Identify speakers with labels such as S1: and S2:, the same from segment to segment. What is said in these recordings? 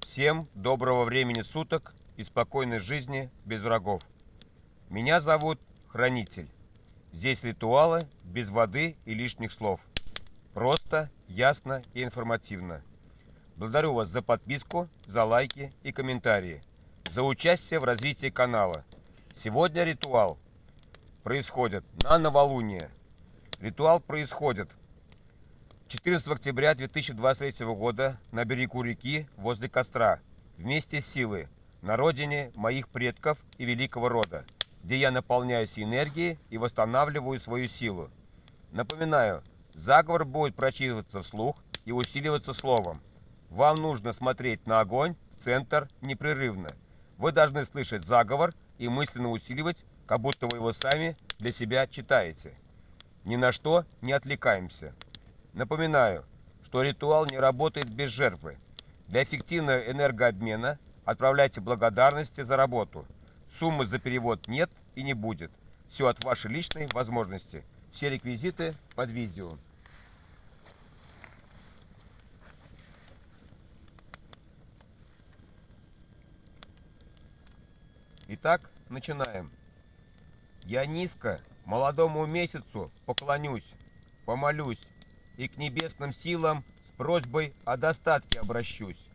S1: Всем доброго времени суток и спокойной жизни без врагов. Меня зовут Хранитель. Здесь ритуалы без воды и лишних слов. Просто, ясно и информативно. Благодарю вас за подписку, за лайки и комментарии, за участие в развитии канала. Сегодня ритуал происходит на новолуние. Ритуал происходит 14 октября 2023 года на берегу реки возле костра, вместе с силой, на родине моих предков и великого рода, где я наполняюсь энергией и восстанавливаю свою силу. Напоминаю, заговор будет прочитываться вслух и усиливаться словом. Вам нужно смотреть на огонь в центр непрерывно. Вы должны слышать заговор и мысленно усиливать, как будто вы его сами для себя читаете. Ни на что не отвлекаемся. Напоминаю, что ритуал не работает без жертвы. Для эффективного энергообмена отправляйте благодарности за работу. Суммы за перевод нет и не будет. Все от вашей личной возможности. Все реквизиты под видео. Итак, начинаем. Я низко молодому месяцу поклонюсь, помолюсь и к небесным силам с просьбой о достатке обращусь.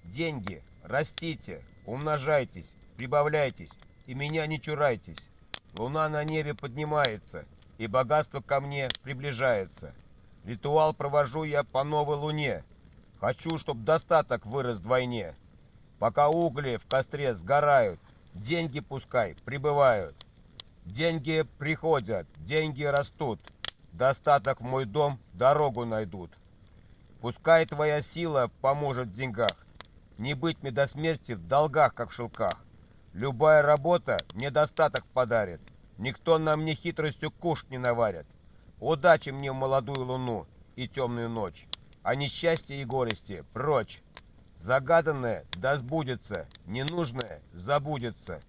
S1: Деньги, растите, умножайтесь, прибавляйтесь и меня не чурайтесь. Луна на небе поднимается, и богатство ко мне приближается. Ритуал провожу я по новой луне. Хочу, чтоб достаток вырос вдвойне. Пока угли в костре сгорают, деньги пускай прибывают. Деньги приходят, деньги растут. Достаток в мой дом дорогу найдут. Пускай твоя сила поможет в деньгах. Не быть мне до смерти в долгах, как в шелках. Любая работа мне достаток подарит. Никто на мне хитростью куш не наварит. Удачи мне в молодую луну и темную ночь. А несчастье и горести прочь. Загаданное да сбудется, ненужное забудется.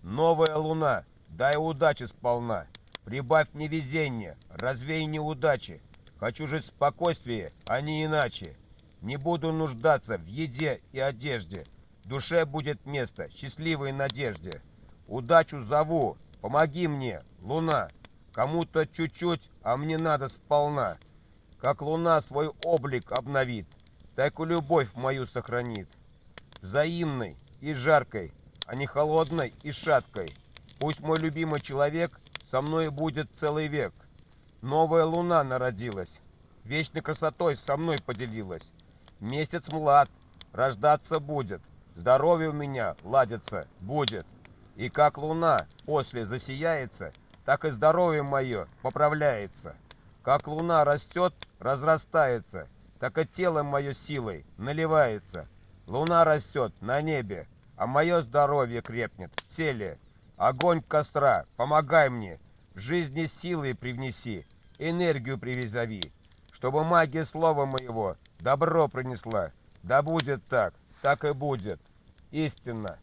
S1: Новая луна, дай удачи сполна. Прибавь мне везение, развей неудачи. Хочу жить в спокойствии, а не иначе. Не буду нуждаться в еде и одежде. В душе будет место счастливой надежде. Удачу зову, помоги мне, луна. Кому-то чуть-чуть, а мне надо сполна. Как луна свой облик обновит, так и любовь мою сохранит. Взаимной и жаркой, а не холодной и шаткой. Пусть мой любимый человек со мной будет целый век. Новая луна народилась, вечной красотой со мной поделилась. Месяц млад, рождаться будет, здоровье у меня ладится будет. И как луна после засияется, так и здоровье мое поправляется. Как луна растет, разрастается, так и тело мое силой наливается. Луна растет на небе, а мое здоровье крепнет в теле. Огонь костра, помогай мне, в жизни силы привнеси, энергию привизови, чтобы магия слова моего добро принесла. Да будет так, так и будет. Истинно.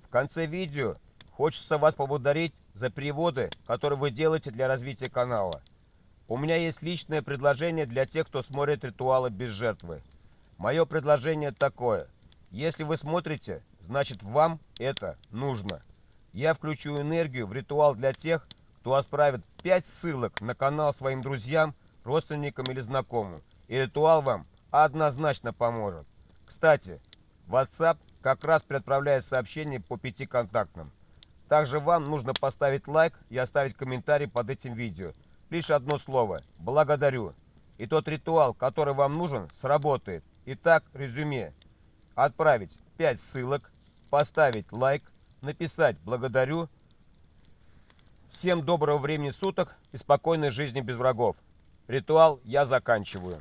S1: В конце видео хочется вас поблагодарить за переводы, которые вы делаете для развития канала. У меня есть личное предложение для тех, кто смотрит ритуалы без жертвы. Мое предложение такое. Если вы смотрите, значит вам это нужно. Я включу энергию в ритуал для тех, кто отправит 5 ссылок на канал своим друзьям, родственникам или знакомым. И ритуал вам однозначно поможет. Кстати, WhatsApp как раз предоставляет сообщения по 5 контактам. Также вам нужно поставить лайк и оставить комментарий под этим видео. Лишь одно слово «благодарю». И тот ритуал, который вам нужен, сработает. Итак, резюме. Отправить 5 ссылок, поставить лайк, написать «благодарю». Всем доброго времени суток и спокойной жизни без врагов. Ритуал я заканчиваю.